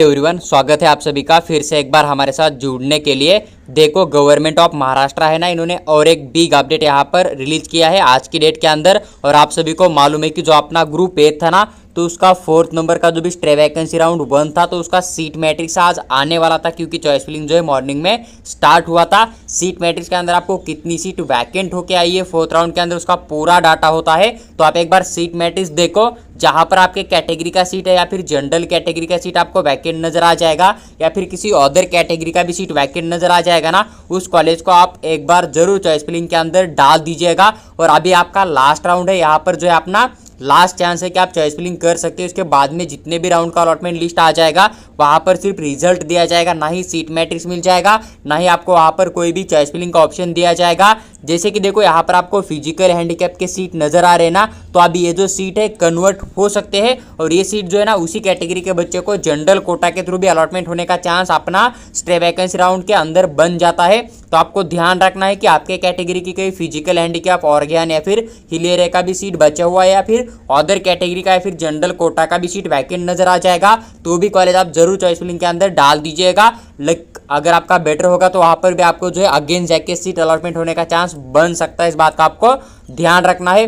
Everyone, स्वागत है आप सभी का फिर से एक बार हमारे साथ जुड़ने के लिए। देखो, गवर्नमेंट ऑफ महाराष्ट्र है ना, इन्होंने और एक बिग अपडेट यहाँ पर रिलीज किया है आज की डेट के अंदर। और आप सभी को मालूम है कि जो अपना ग्रुप ए था ना, तो उसका 4th नंबर का जो भी स्ट्रे वैकेंसी राउंड 1 था, तो उसका सीट मैट्रिक्स आज आने वाला था, क्योंकि चॉइस फिलिंग जो है मॉर्निंग में स्टार्ट हुआ था। सीट मैट्रिक्स के अंदर आपको कितनी सीट वैकेंट होके आई है 4th राउंड के अंदर, उसका पूरा डाटा होता है। तो आप एक बार सीट मैट्रिक्स देखो, जहां पर आपके कैटेगरी का सीट है या फिर जनरल कैटेगरी का सीट आपको वैकेंट नजर आ जाएगा, या फिर किसी अदर कैटेगरी का भी सीट वैकेंट नजर आ जाएगा ना, उस कॉलेज को आप एक बार जरूर चॉइस फिलिंग के अंदर डाल दीजिएगा। और अभी आपका लास्ट राउंड है, यहाँ पर जो है अपना लास्ट चांस है कि आप चॉइस फिलिंग कर सकते हैं। उसके बाद में जितने भी राउंड का अलॉटमेंट लिस्ट आ जाएगा, वहां पर सिर्फ रिजल्ट दिया जाएगा, ना ही सीट मैट्रिक्स मिल जाएगा, ना ही आपको वहां पर कोई भी चॉइस फिलिंग का ऑप्शन दिया जाएगा। जैसे कि देखो, यहाँ पर आपको फिजिकल हैंडीकैप के सीट नजर आ रहे हैं ना, तो अभी ये जो सीट है कन्वर्ट हो सकते हैं, और ये सीट जो है ना उसी कैटेगरी के बच्चे को जनरल कोटा के थ्रू भी अलॉटमेंट होने का चांस अपना स्ट्रे वैकेंसी राउंड के अंदर बन जाता है। तो आपको ध्यान रखना है कि आपके कैटेगरी की कोई फिजिकल हैंडीकैप, ऑर्गेन या फिर हिलेरिया का भी सीट बचा हुआ है, या फिर अदर कैटेगरी का या फिर जनरल कोटा का भी सीट वैकेंट नजर आ जाएगा, तो भी कॉलेज आप जरूर चॉइस फिलिंग के अंदर डाल दीजिएगा। अगर आपका बेटर होगा तो वहां पर भी आपको जो है अगेन जाके सीट अलॉटमेंट होने का चांस बन सकता है। इस बात का आपको ध्यान रखना है।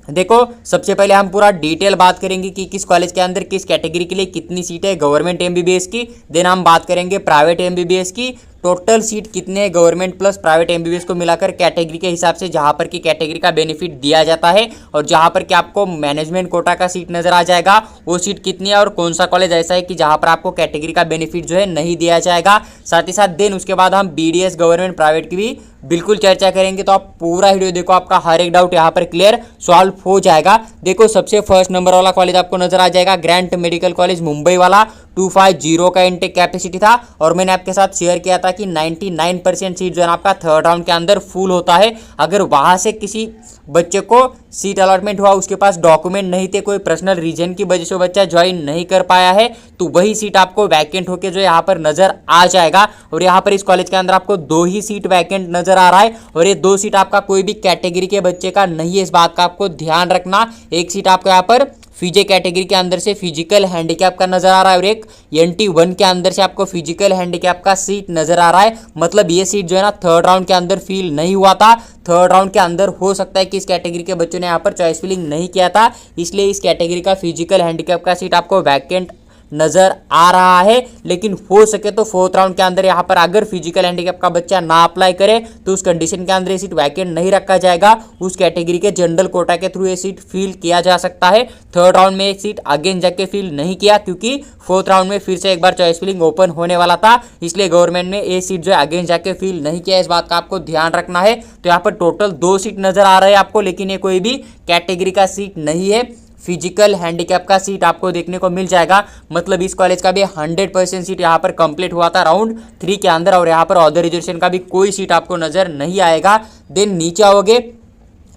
देखो, सबसे पहले हम पूरा डिटेल बात करेंगे कि किस कॉलेज के अंदर किस कैटेगरी के लिए कितनी सीट है गवर्नमेंट एमबीबीएस की। देन हम बात करेंगे प्राइवेट एमबीबीएस की, टोटल सीट कितने हैं गवर्नमेंट प्लस प्राइवेट एमबीबीएस को मिलाकर कैटेगरी के हिसाब से, जहां पर की कैटेगरी का बेनिफिट दिया जाता है, और जहां पर कि आपको मैनेजमेंट कोटा का सीट नजर आ जाएगा, वो सीट कितनी है, और कौन सा कॉलेज ऐसा है कि जहां पर आपको कैटेगरी का बेनिफिट जो है नहीं दिया जाएगा। साथ ही साथ देन उसके बाद हम बीडीएस गवर्नमेंट प्राइवेट की भी बिल्कुल चर्चा करेंगे। तो आप पूरा वीडियो देखो, आपका हर एक डाउट यहाँ पर क्लियर सॉल्व हो जाएगा। देखो, सबसे फर्स्ट नंबर वाला कॉलेज आपको नजर आ जाएगा ग्रैंट मेडिकल कॉलेज मुंबई वाला। 250 का इनटेक कैपेसिटी था, और मैंने आपके साथ शेयर किया था कि 99% सीट जो है आपका 3rd राउंड के अंदर फुल होता है। अगर वहां से किसी बच्चे को सीट अलॉटमेंट हुआ, उसके पास डॉक्यूमेंट नहीं थे, कोई पर्सनल रीजन की वजह से बच्चा ज्वाइन नहीं कर पाया है, तो वही सीट आपको वैकेंट होके जो यहाँ पर नजर आ जाएगा। और यहाँ पर इस कॉलेज के अंदर आपको 2 ही सीट वैकेंट नजर आ रहा है, और ये 2 सीट आपका कोई भी कैटेगरी के बच्चे का नहीं है। इस बात का आपको ध्यान रखना। एक सीट आपको यहाँ पर फीजे कैटेगरी के अंदर से फिजिकल हैंडीकैप का नजर आ रहा है, और एक NT1 के अंदर से आपको फिजिकल हैंडीकैप का सीट नजर आ रहा है। मतलब ये सीट जो है ना 3rd राउंड के अंदर फिल नहीं हुआ था। 3rd राउंड के अंदर हो सकता है कि इस कैटेगरी के बच्चों ने यहाँ पर चॉइस फिलिंग नहीं किया था, इसलिए इस कैटेगरी का फिजिकल हैंडीकैप का सीट आपको वैकेंट नजर आ रहा है। लेकिन हो सके तो 4th राउंड के अंदर यहाँ पर अगर फिजिकल हैंडीकैप का बच्चा ना अप्लाई करे, तो उस कंडीशन के अंदर ये सीट वैकेंट नहीं रखा जाएगा। उस कैटेगरी के जनरल कोटा के थ्रू ये सीट फिल किया जा सकता है। 3rd राउंड में एक सीट अगेन जाके फिल नहीं किया, क्योंकि 4th राउंड में फिर से एक बार चॉइस फिलिंग ओपन होने वाला था, इसलिए गवर्नमेंट ने ये सीट जो है अगेन जाके फिल नहीं किया। इस बात का आपको ध्यान रखना है। तो यहाँ पर टोटल 2 सीट नजर आ रहे हैं आपको, लेकिन ये कोई भी कैटेगरी का सीट नहीं है। फिजिकल हैंडीकैप का सीट आपको देखने को मिल जाएगा। मतलब इस कॉलेज का भी 100% सीट यहाँ पर कंप्लीट हुआ था राउंड 3 के अंदर, और यहाँ पर अदर रिजर्वेशन का भी कोई सीट आपको नजर नहीं आएगा। देन नीचे आओगे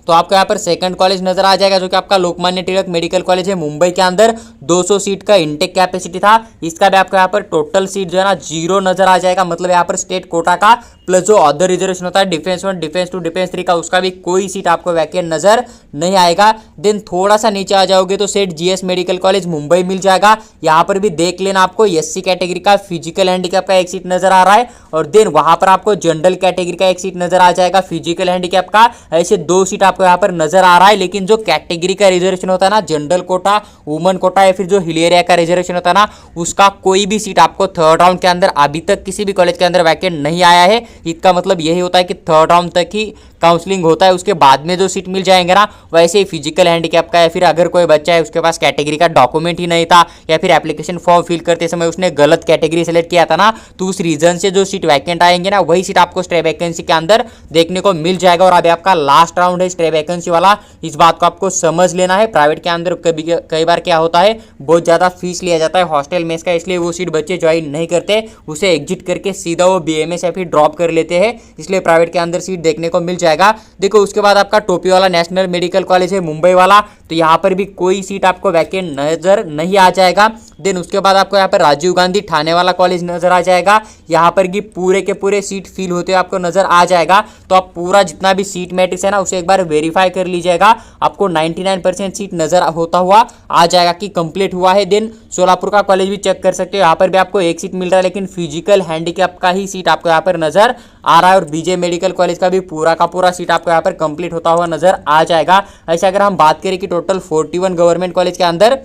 तो आपको यहाँ पर सेकंड कॉलेज नजर आ जाएगा, जो कि आपका लोकमान्य तिलक मेडिकल कॉलेज है मुंबई के अंदर। 200 सीट का इंटेक कैपेसिटी था। इसका भी आपको यहाँ पर टोटल सीट जो है ना 0 नजर आ जाएगा। मतलब यहाँ पर स्टेट कोटा का प्लस जो अदर रिजर्वेशन होता है डिफेंस 1, डिफेंस 2, डिफेंस 3 का, उसका भी कोई सीट आपको वैकेंट नजर नहीं आएगा। देन थोड़ा सा नीचे आ जाओगे तो सेठ जीएस मेडिकल कॉलेज मुंबई मिल जाएगा। यहाँ पर भी देख लेना, आपको SC कैटेगरी का फिजिकल हैंडीकैप का एक सीट नजर आ रहा है, और देन वहां पर आपको जनरल कैटेगरी का एक सीट नजर आ जाएगा फिजिकल हैंडीकैप का। ऐसे 2 सीट आपको यहाँ पर नजर आ रहा है। लेकिन जो कैटेगरी का रिजर्वेशन होता है ना, जनरल कोटा, वुमन कोटा या फिर जो हिलेरिया का रिजर्वेशन होता है ना, उसका कोई भी सीट आपको 3rd राउंड के अंदर अभी तक किसी भी कॉलेज के अंदर वैकेंट नहीं आया है। इसका मतलब यही होता है कि 3rd राउंड तक ही काउंसलिंग होता है, उसके बाद में जो सीट मिल जाएंगे ना, वैसे ही फिजिकल हैंडीकैप का, या फिर अगर कोई बच्चा है उसके पास कैटेगरी का डॉक्यूमेंट ही नहीं था, या फिर एप्लीकेशन फॉर्म फिल करते समय उसने गलत कैटेगरी सेलेक्ट किया था ना, तो उस रीजन से जो सीट वैकेंट आएंगे ना, वही सीट आपको स्ट्रे वैकेंसी के अंदर देखने को मिल जाएगा। और अभी आपका लास्ट राउंड है स्ट्रे वैकेंसी वाला, इस बात को आपको समझ लेना है। प्राइवेट के अंदर कई बार क्या होता है, बहुत ज़्यादा फीस लिया जाता है हॉस्टल मेस का, इसलिए वो सीट बच्चे ज्वाइन नहीं करते, उसे एग्जिट करके सीधा वो BMS या फिर ड्रॉप कर लेते हैं, इसलिए प्राइवेट के अंदर सीट देखने को मिल जाएगा। देखो, उसके बाद आपका टोपी वाला नेशनल मेडिकल कॉलेज है मुंबई वाला। तो यहाँ पर भी कोई सीट आपको वैकेंट नजर नहीं आ जाएगा। देन उसके बाद आपको यहाँ पर राजीव गांधी ठाणे वाला कॉलेज नजर आ जाएगा, यहाँ पर भी पूरे के पूरे सीट फिल होते हुए आपको नजर आ जाएगा। तो आप पूरा जितना भी सीट मैट्रिक्स है ना उसे एक बार वेरीफाई कर लीजिएगा, आपको 99% सीट नजर होता हुआ आ जाएगा कि कंप्लीट हुआ है। देन सोलापुर का कॉलेज भी चेक कर सकते हो, यहाँ पर भी आपको एक सीट मिल रहा है, लेकिन फिजिकल हैंडीकैप का ही सीट आपको यहाँ पर नजर आ रहा है। और बीजे मेडिकल कॉलेज का भी पूरा का पूरा सीट आपको यहाँ पर कंप्लीट होता हुआ नजर आ जाएगा। ऐसे अगर हम बात करें कि टोटल 41 गवर्नमेंट कॉलेज के अंदर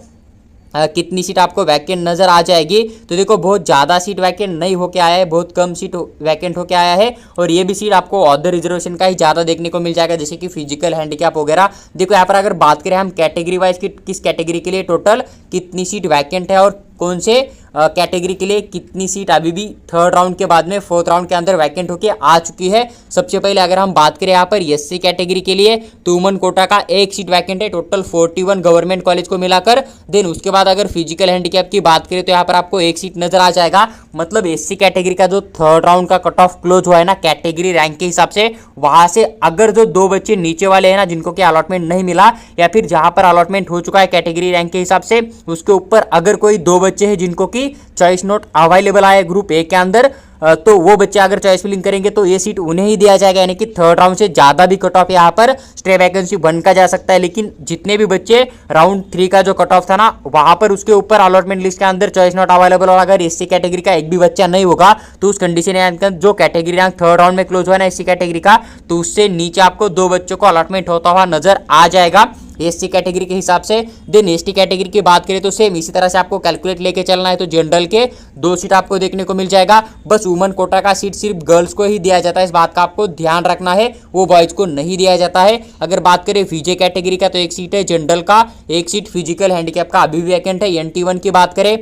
कितनी सीट आपको वैकेंट नजर आ जाएगी, तो देखो बहुत ज़्यादा सीट वैकेंट नहीं होके आया है, बहुत कम सीट वैकेंट होके आया है। और ये भी सीट आपको अदर रिजर्वेशन का ही ज़्यादा देखने को मिल जाएगा, जैसे कि फिजिकल हैंडीकैप वगैरह। देखो यहाँ पर अगर बात करें हम कैटेगरी वाइज की किस कैटेगरी के लिए टोटल कितनी सीट वैकेंट है और कौन से कैटेगरी के लिए कितनी सीट अभी भी थर्ड राउंड के बाद में फोर्थ राउंड के अंदर वैकेंट होके आ चुकी है। सबसे पहले अगर हम बात करें यहाँ पर एससी कैटेगरी के लिए तो वुमन कोटा का एक सीट वैकेंट है टोटल 41 गवर्नमेंट कॉलेज को मिलाकर। देन उसके बाद अगर फिजिकल हैंडीकैप की बात करें तो यहाँ पर आपको एक सीट नजर आ जाएगा। मतलब एससी कैटेगरी का जो थर्ड राउंड का कट ऑफ क्लोज हुआ है ना कैटेगरी रैंक के हिसाब से, वहां से अगर जो दो बच्चे नीचे वाले हैं ना जिनको कि अलॉटमेंट नहीं मिला या फिर जहां पर अलॉटमेंट हो चुका है कैटेगरी रैंक के हिसाब से, उसके ऊपर अगर कोई दो बच्चे हैं जिनको कि चॉइस नोट अवेलेबल आया ग्रुप ए के अंदर, तो वो बच्चे अगर चॉइस फिलिंग करेंगे तो ये सीट उन्हें ही दिया जाएगा। यानी कि थर्ड राउंड से ज़्यादा भी कट ऑफ यहाँ पर स्टे वैकेंसी बनका जा सकता है। लेकिन जितने भी बच्चे राउंड 3 का जो कट ऑफ था ना वहाँ पर उसके ऊपर अलॉटमेंट लिस्ट के अंदर चॉइस नॉट अवेलेबल और अगर एससी कैटेगरी का एक भी बच्चा नहीं होगा तो उस कंडीशन के अंदर जो कैटेगरी रैंक थर्ड राउंड में क्लोज हुआ है ना एससी कैटेगरी का, तो उससे नीचे आपको दो बच्चों को अलॉटमेंट होता हुआ नजर आ जाएगा एससी कैटेगरी के हिसाब से। देन एसटी कैटेगरी की बात करें तो सेम इसी तरह से आपको कैलकुलेट लेके चलना है। तो जनरल के 2 सीट आपको देखने को मिल जाएगा, बस वुमन कोटा का सीट सिर्फ गर्ल्स को ही दिया जाता है, इस बात का आपको ध्यान रखना है, वो बॉयज को नहीं दिया जाता है। अगर बात करें विजय कैटेगरी का तो एक सीट है, जनरल का एक सीट, फिजिकल हैंडीकैप का अभी भी वैकेंट है। NT1 की बात करें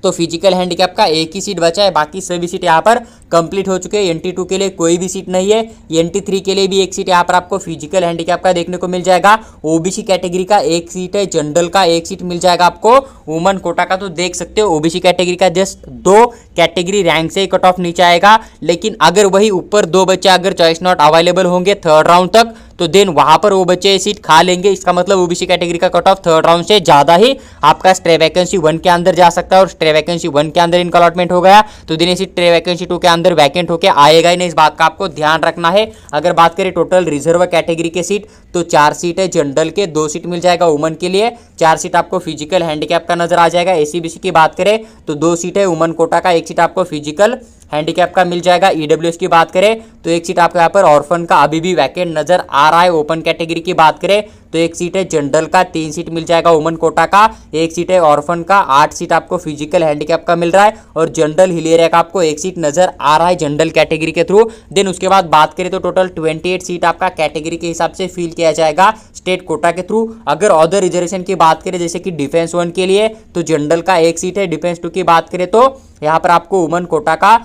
तो फिजिकल हैंडीकैप का एक ही सीट बचा है, बाकी सभी सीट यहाँ पर कंप्लीट हो चुके हैं। NT2 के लिए कोई भी सीट नहीं है, NT3 के लिए भी एक सीट यहाँ पर आपको फिजिकल हैंडीकैप का देखने को मिल जाएगा। ओबीसी कैटेगरी का एक सीट है, जनरल का एक सीट मिल जाएगा आपको। वुमन कोटा का तो देख सकते हो ओबीसी कैटेगरी का जस्ट 2 कैटेगरी रैंक से ही कट ऑफ नीचे आएगा। लेकिन अगर वही ऊपर 2 बच्चे अगर चॉइस नॉट अवेलेबल होंगे थर्ड राउंड तक तो देन वहां पर वो बच्चे सीट खा लेंगे। इसका मतलब ओबीसी कैटेगरी का कट ऑफ थर्ड राउंड से ज्यादा ही आपका स्टे वैकेंसी 1 के अंदर जा सकता है। और स्टे वैकेंसी 1 के अंदर इनका अलॉटमेंट हो गया तो दिन सीट स्टे वैकेंसी 2 के अंदर वैकेंट होकर आएगा ही नहीं, इस बात का आपको ध्यान रखना है। अगर बात करें टोटल रिजर्व कैटेगरी के सीट तो 4 सीट है, जनरल के 2 सीट मिल जाएगा वुमन के लिए, 4 सीट आपको फिजिकल हैंडीकैप का नजर आ जाएगा। एसीबीसी की बात करें तो 2 सीट है वुमन कोटा का, एक सीट आपको फिजिकल हैंडीकैप का मिल जाएगा। ईडब्ल्यूएस की बात करें तो एक सीट आपको यहाँ पर ऑर्फन का अभी भी वैकेंट नजर आ रहा है। ओपन कैटेगरी की बात करें तो एक सीट है जनरल का, 3 सीट मिल जाएगा वुमन कोटा का, एक सीट है ऑर्फन का, 8 सीट आपको फिजिकल हैंडीकैप का मिल रहा है। और जनरल हिलेरिया का आपको एक सीट नजर आ रहा है जनरल कैटेगरी के थ्रू। देन उसके बाद बात करें तो टोटल 28 सीट आपका कैटेगरी के हिसाब से फिल किया जाएगा स्टेट कोटा के थ्रू। अगर अदर रिजर्वेशन की बात करें जैसे कि डिफेंस 1 के लिए तो जनरल का एक सीट है, डिफेंस 2 की बात करें तो यहाँ पर आपको वुमन कोटा का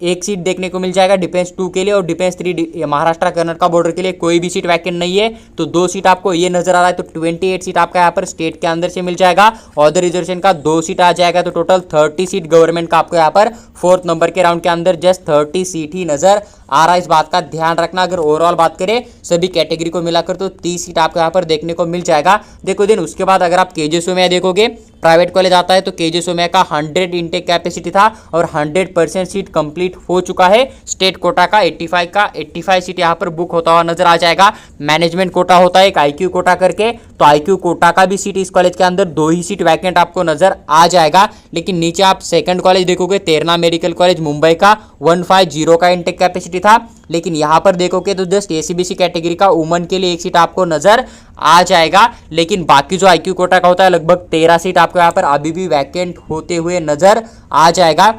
एक सीट देखने को मिल जाएगा डिफेंस 2 के लिए। और डिफेंस 3 महाराष्ट्र कर्नाटक बॉर्डर के लिए कोई भी सीट वैकेंट नहीं है, तो 2 सीट आपको ये नजर आ रहा है। तो 28 सीट आपका यहाँ पर स्टेट के अंदर से मिल जाएगा। अदर रिजर्वेशन का 2 सीट आ जाएगा, तो टोटल 30 सीट गवर्नमेंट का आपको यहाँ पर 4th नंबर के राउंड के अंदर जस्ट 30 सीट ही नजर आ रहा है, इस बात का ध्यान रखना। अगर ओवरऑल बात करें सभी कैटेगरी को मिलाकर तो 30 सीट आपको यहाँ पर देखने को मिल जाएगा। देखो दिन उसके बाद अगर आप केजे सोमैया देखोगे प्राइवेट कॉलेज आता है तो केजे सोमैया का 100 इनटेक कैपेसिटी था और 100% सीट कंप्लीट हो चुका है। स्टेट कोटा का 85 सीट यहाँ पर बुक होता हुआ नजर आ जाएगा। मैनेजमेंट कोटा होता है एक IQ कोटा करके, तो IQ कोटा का भी सीट इस कॉलेज के अंदर 2 ही सीट वैकेंट आपको नजर आ जाएगा। लेकिन नीचे आप सेकंड कॉलेज देखोगे तेरणा मेडिकल कॉलेज मुंबई का 150 का इनटेक कैपेसिटी था। लेकिन यहाँ पर देखोगे तो जस्ट एसीबीसी कैटेगरी का वुमन के लिए एक सीट आपको नजर आ जाएगा। लेकिन बाकी जो IQ कोटा का होता है लगभग 13 सीट आपको यहाँ पर अभी भी वैकेंट होते हुए नजर आ जाएगा।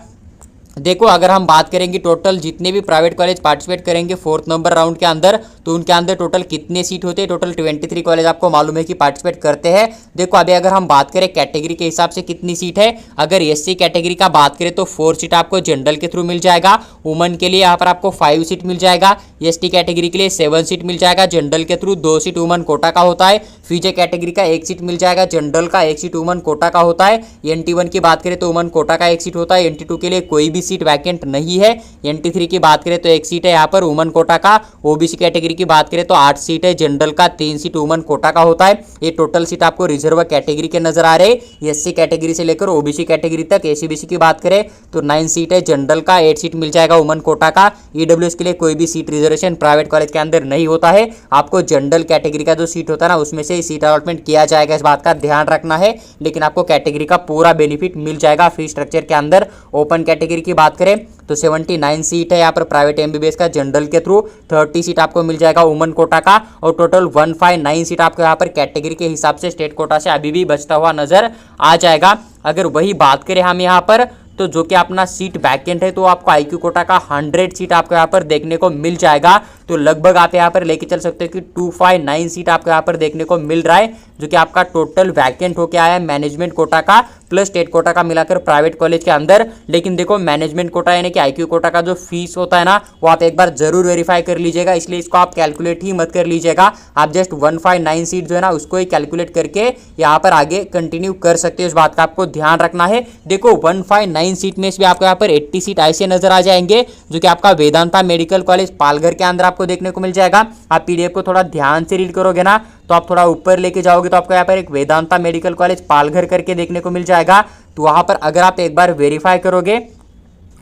देखो अगर हम बात करेंगे टोटल जितने भी प्राइवेट कॉलेज पार्टिसिपेट करेंगे 4th नंबर राउंड के अंदर तो उनके अंदर टोटल कितने सीट होते हैं, टोटल 23 कॉलेज आपको मालूम है कि पार्टिसिपेट करते हैं। देखो अभी अगर हम बात करें कैटेगरी के हिसाब से कितनी सीट है, अगर एससी कैटेगरी का बात करें तो 4 सीट आपको जनरल के थ्रू मिल जाएगा। वुमन के लिए यहाँ पर आपको 5 सीट मिल जाएगा। एसटी कैटेगरी के लिए 7 सीट मिल जाएगा जनरल के थ्रू, 2 सीट वुमन कोटा का होता है। फीजे कैटेगरी का एक सीट मिल जाएगा जनरल का, एक सीट वुमन कोटा का होता है। NT1 की बात करें तो वुमन कोटा का एक सीट होता है। NT2 के लिए कोई भी सीट वैकेंट नहीं है। NT3 की बात करें तो एक सीट है यहाँ पर वुमन कोटा का। OBC कैटेगरी की बात करें तो 8 सीट है जनरल का, 3 सीट वुमन कोटा का होता है। ये टोटल सीट आपको रिजर्व कैटेगरी के नजर आ रहे हैं। SC कैटेगरी से लेकर OBC कैटेगरी तक। ACBC की बात करें तो 9 सीट है जनरल का, 8 सीट मिल जाएगा वुमन कोटा का। EWS के लिए कोई भी सीट रिजर्वेशन प्राइवेट कॉलेज के अंदर नहीं होता है। आपको जनरल कैटेगरी का जो सीट होता है ना उसमें से सीट अलॉटमेंट किया जाएगा, इस बात का ध्यान रखना है। लेकिन आपको कैटेगरी का पूरा बेनिफिट मिल जाएगा फी स्ट्रक्चर के अंदर। ओपन कैटेगरी की बात करें तो 79 सीट है यहाँ पर प्राइवेट MBBS का जनरल के थ्रू। 30 सीट आपको मिल जाएगा वुमन कोटा का और टोटल 159 सीट आपको यहाँ पर कैटेगरी के हिसाब से स्टेट कोटा से अभी भी बचता हुआ नजर आ जाएगा। अगर वही बात करें हम यहाँ पर तो जो कि अपना सीट वैकेंट है तो आपको IQ कोटा का 100 सीट आपको यहाँ पर देखने को मिल जाएगा। तो लगभग आप यहाँ पर लेके चल सकते हो कि 259 सीट आपको यहाँ पर देखने को मिल रहा है, जो कि आपका टोटल वैकेंट होके आया है मैनेजमेंट कोटा का प्लस स्टेट कोटा का मिलाकर प्राइवेट कॉलेज के अंदर। लेकिन देखो मैनेजमेंट कोटा यानी कि IQ कोटा का जो फीस होता है ना वो आप एक बार जरूर वेरीफाई कर लीजिएगा, इसलिए इसको आप कैलकुलेट ही मत कर लीजिएगा। आप जस्ट 159 सीट जो है ना उसको ही कैलकुलेट करके यहाँ पर आगे कंटिन्यू कर सकते हो, इस बात का आपको ध्यान रखना है। देखो 159 सीट में भी आपको यहाँ पर 80 सीट ऐसे नजर आ जाएंगे जो कि आपका वेदांता मेडिकल कॉलेज पालघर के अंदर आपको देखने को मिल जाएगा। आप PDF को थोड़ा ध्यान से रीड करोगे ना तो आप थोड़ा ऊपर लेके जाओगे तो आपको यहाँ पर एक वेदांता मेडिकल कॉलेज पालघर करके देखने को मिल जाएगा। तो वहां पर अगर आप एक बार वेरीफाई करोगे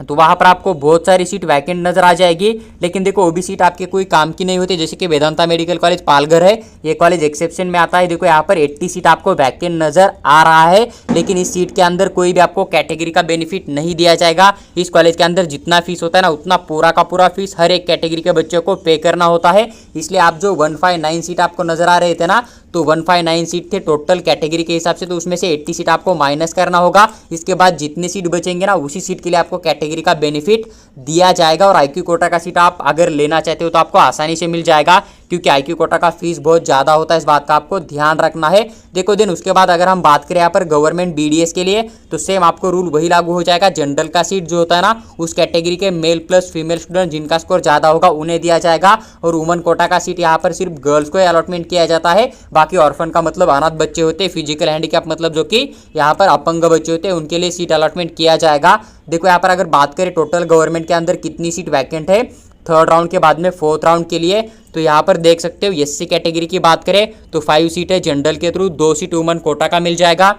तो वहां पर आपको बहुत सारी सीट वैकेंट नजर आ जाएगी। लेकिन देखो वो भी सीट आपके कोई काम की नहीं होती, जैसे कि वेदांता मेडिकल कॉलेज पालघर है, ये कॉलेज एक्सेप्शन में आता है। देखो यहाँ पर 80 सीट आपको वैकेंट नजर आ रहा है, लेकिन इस सीट के अंदर कोई भी आपको कैटेगरी का बेनिफिट नहीं दिया जाएगा। इस कॉलेज के अंदर जितना फीस होता है ना उतना पूरा का पूरा फीस हर एक कैटेगरी के बच्चों को पे करना होता है। इसलिए आप जो 159 सीट आपको नजर आ रहे थे ना तो 159 सीट थे टोटल कैटेगरी के हिसाब से, तो उसमें से 80 सीट आपको माइनस करना होगा। इसके बाद जितने सीट बचेंगे ना उसी सीट के लिए आपको कैटेगरी का बेनिफिट दिया जाएगा। और IQ कोटा का सीट आप अगर लेना चाहते हो तो आपको आसानी से मिल जाएगा, क्योंकि IQ कोटा का फीस बहुत ज़्यादा होता है, इस बात का आपको ध्यान रखना है। देखो देन उसके बाद अगर हम बात करें यहाँ पर गवर्नमेंट BDS के लिए तो सेम आपको रूल वही लागू हो जाएगा। जनरल का सीट जो होता है ना उस कैटेगरी के मेल प्लस फीमेल स्टूडेंट जिनका स्कोर ज़्यादा होगा उन्हें दिया जाएगा। और वुमन कोटा का सीट यहाँ पर सिर्फ गर्ल्स को अलॉटमेंट किया जाता है। बाकी ऑर्फन का मतलब अनाथ बच्चे होते हैं, फिजिकल हैंडीकैप मतलब जो कि यहाँ पर अपंग बच्चे होते हैं उनके लिए सीट अलॉटमेंट किया जाएगा। देखो यहाँ पर अगर बात करें टोटल गवर्नमेंट के अंदर कितनी सीट वैकेंट है थर्ड राउंड के बाद में फोर्थ राउंड के लिए, तो यहाँ पर देख सकते हो SC कैटेगरी की बात करें तो 5 सीट है जनरल के थ्रू, 2 सीट वुमन कोटा का मिल जाएगा।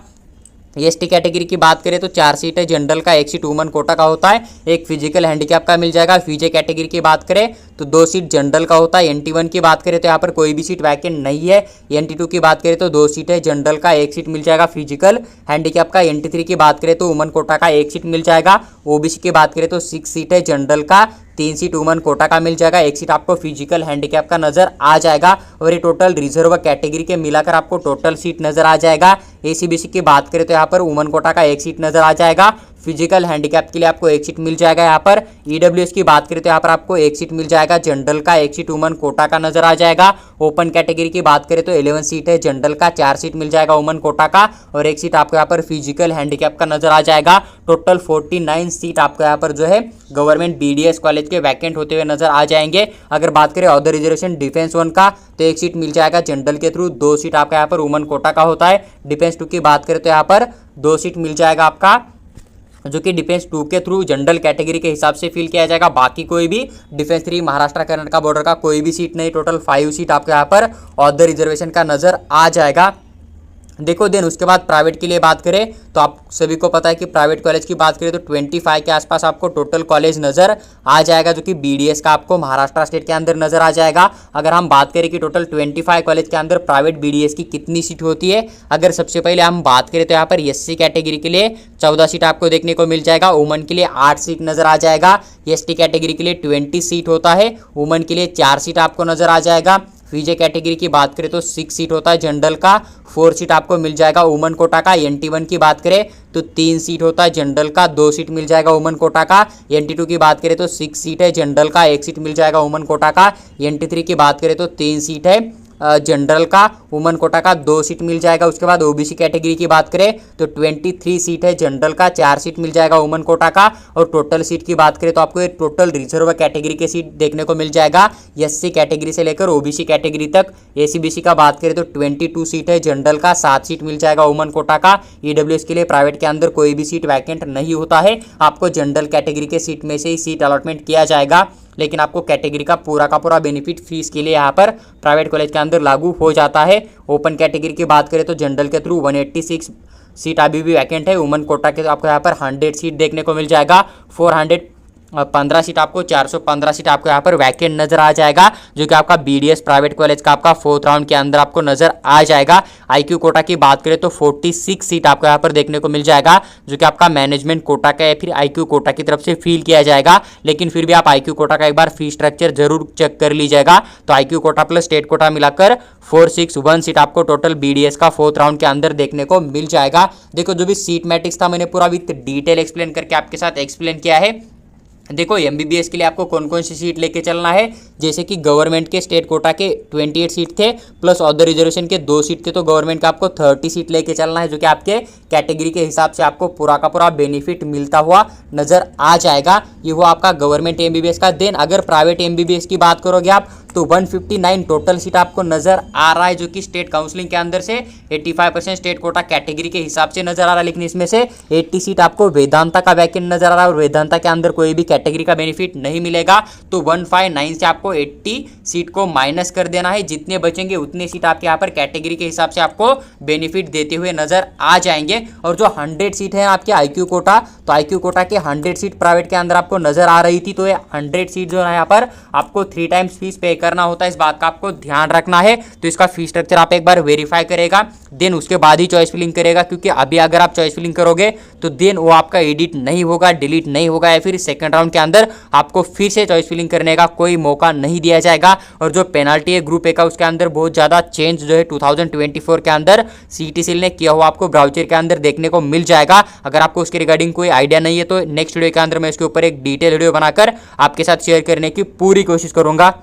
ST कैटेगरी की बात करें तो 4 सीट है जनरल का, 1 सीट वुमन कोटा का होता है, एक फिजिकल हैंडीकैप का मिल जाएगा। FJ कैटेगरी की बात करें तो 2 सीट जनरल का होता है। NT1 की बात करें तो यहाँ पर कोई भी सीट वैकेंट नहीं है। NT2 की बात करें तो 2 सीट है जनरल का, 1 सीट मिल जाएगा फिजिकल हैंडीकैप का। NT3 की बात करें तो वुमन कोटा का 1 सीट मिल जाएगा। OBC की बात करें तो 6 सीट है जनरल का, 3 सीट वुमन कोटा का मिल जाएगा, 1 सीट आपको फिजिकल हैंडीकैप का नजर आ जाएगा। और ये टोटल रिजर्व कैटेगरी के मिलाकर आपको टोटल सीट नजर आ जाएगा। ACBC की बात करें तो यहाँ पर वुमन कोटा का 1 सीट नजर आ जाएगा, फिजिकल हैंडीकैप के लिए आपको 1 सीट मिल जाएगा। यहाँ पर EWS की बात करें तो यहाँ पर आपको 1 सीट मिल जाएगा जनरल का, 1 सीट वुमन कोटा का नजर आ जाएगा। ओपन कैटेगरी की बात करें तो 11 सीट है जनरल का, 4 सीट मिल जाएगा वुमन कोटा का और 1 सीट आपको यहाँ पर फिजिकल हैंडीकैप का नजर आ जाएगा। टोटल 49 सीट आपको यहाँ पर जो है गवर्नमेंट BDS कॉलेज के वैकेंट होते हुए नजर आ जाएंगे। अगर बात करें अदर रिजर्वेशन डिफेंस 1 का तो 1 सीट मिल जाएगा जनरल के थ्रू, 2 सीट आपका यहाँ पर वुमन कोटा का होता है। डिफेंस 2 की बात करें तो यहाँ पर 2 सीट मिल जाएगा आपका, जो कि डिफेंस 2 के थ्रू जनरल कैटेगरी के हिसाब से फिल किया जाएगा। बाकी कोई भी डिफेंस 3 महाराष्ट्र कर्नाटक बॉर्डर का कोई भी सीट नहीं, टोटल 5 सीट आपको यहाँ पर अदर रिजर्वेशन का नजर आ जाएगा। देखो देन उसके बाद प्राइवेट के लिए बात करें तो आप सभी को पता है कि प्राइवेट कॉलेज की बात करें तो 25 के आसपास आपको टोटल कॉलेज नज़र आ जाएगा, जो कि BDS का आपको महाराष्ट्र स्टेट के अंदर नज़र आ जाएगा। अगर हम बात करें कि टोटल 25 कॉलेज के अंदर प्राइवेट BDS की कितनी सीट होती है, अगर सबसे पहले हम बात करें तो यहाँ पर SC कैटेगरी के लिए 14 सीट आपको देखने को मिल जाएगा, वुमन के लिए 8 सीट नज़र आ जाएगा। ST कैटेगरी के लिए 20 सीट होता है, वुमन के लिए 4 सीट आपको नज़र आ जाएगा। FJ कैटेगरी की बात करें तो 6 सीट होता है जनरल का, 4 सीट आपको मिल जाएगा वुमन कोटा का। NT1 की बात करें तो 3 सीट होता है जनरल का, 2 सीट मिल जाएगा वुमन कोटा का। NT2 की बात करें तो 6 सीट है जनरल का, 1 सीट मिल जाएगा वुमन कोटा का। NT3 की बात करें तो 3 सीट है जनरल का, वुमन कोटा का 2 सीट मिल जाएगा। उसके बाद ओबीसी कैटेगरी की बात करें तो 23 सीट है जनरल का, 4 सीट मिल जाएगा वुमन कोटा का। और टोटल सीट की बात करें तो आपको एक टोटल रिजर्व कैटेगरी के सीट देखने को मिल जाएगा, एससी कैटेगरी से लेकर ओबीसी कैटेगरी तक। एसीबीसी का बात करें तो 22 सीट है जनरल का, 7 सीट मिल जाएगा वुमन कोटा का। ईडब्ल्यूएस के लिए प्राइवेट के अंदर कोई भी सीट वैकेंट नहीं होता है, आपको जनरल कैटेगरी के सीट में से ही सीट अलॉटमेंट किया जाएगा, लेकिन आपको कैटेगरी का पूरा बेनिफिट फीस के लिए यहाँ पर प्राइवेट कॉलेज के अंदर लागू हो जाता है। ओपन कैटेगरी की बात करें तो जनरल के थ्रू 186 सीट अभी भी वैकेंट है। वुमन कोटा के तो आपको यहाँ पर 100 सीट देखने को मिल जाएगा, 415 सीट आपको 415 सीट आपको यहाँ पर वैकेंट नजर आ जाएगा, जो कि आपका बीडीएस प्राइवेट कॉलेज का आपका 4th राउंड के अंदर आपको नजर आ जाएगा। आईक्यू कोटा की बात करें तो 46 सीट आपको यहाँ पर देखने को मिल जाएगा, जो कि आपका मैनेजमेंट कोटा का या फिर आईक्यू कोटा की तरफ से फील किया जाएगा। लेकिन फिर भी आप आईक्यू कोटा का एक बार फी स्ट्रक्चर जरूर चेक कर लीजिएगा। तो IQ quota plus state quota मिलाकर 461 सीट आपको टोटल बीडीएस का 4th राउंड के अंदर देखने को मिल जाएगा। देखो जो भी सीट मैट्रिक्स था मैंने पूरा विद डिटेल एक्सप्लेन करके आपके साथ एक्सप्लेन किया है। देखो एमबीबीएस के लिए आपको कौन कौन सी सीट लेके चलना है, जैसे कि गवर्नमेंट के स्टेट कोटा के 28 सीट थे, प्लस अदर रिजर्वेशन के 2 सीट थे, तो गवर्नमेंट का आपको 30 सीट लेके चलना है, जो कि आपके कैटेगरी के हिसाब से आपको पूरा का पूरा बेनिफिट मिलता हुआ नजर आ जाएगा। ये हुआ आपका गवर्नमेंट एमबीबीएस का। देन अगर प्राइवेट एमबीबीएस की बात करोगे आप तो 159 टोटल सीट आपको नजर आ रहा है, जो कि स्टेट काउंसलिंग के अंदर से 85% स्टेट कोटा कैटेगरी के हिसाब से नजर आ रहा है। लेकिन इसमें से 80 सीट आपको वेदांता का वैकेंट नजर आ रहा है, और वेदांता के अंदर कोई भी कैटेगरी का बेनिफिट नहीं मिलेगा। तो 159 से आपको 80 सीट को माइनस कर देना है, जितने बचेंगे उतने सीट आपके यहाँ पर कैटेगरी के हिसाब से आपको बेनिफिट देते हुए नजर आ जाएंगे। और जो 100 सीट है आपके आईक्यू कोटा, तो आईक्यू कोटा के 100 सीट प्राइवेट के अंदर आपको नजर आ रही थी, तो ये 100 सीट जो है यहाँ पर आपको 3 टाइम्स फीस पे करना होता है, इस बात का आपको ध्यान रखना है। तो इसका फीस स्ट्रक्चर आप एक बार वेरीफाई करेगा, देन उसके बाद ही चॉइस फिलिंग करेगा, क्योंकि अभी अगर आप चॉइस फिलिंग करोगे तो देन वो आपका एडिट नहीं होगा, डिलीट नहीं होगा, या फिर सेकंड राउंड के अंदर आपको फिर से चॉइस फिलिंग करने का कोई मौका नहीं दिया जाएगा। और जो पेनाल्टी है ग्रुप ए का, उसके अंदर बहुत ज़्यादा चेंज जो है 2024 के अंदर सीईटी ने किया हुआ आपको ब्राउचर के अंदर देखने को मिल जाएगा। अगर आपको उसके रिगार्डिंग कोई आइडिया नहीं है तो नेक्स्ट वीडियो के अंदर मैं इसके ऊपर एक डिटेल वीडियो बनाकर आपके साथ शेयर करने की पूरी कोशिश करूंगा।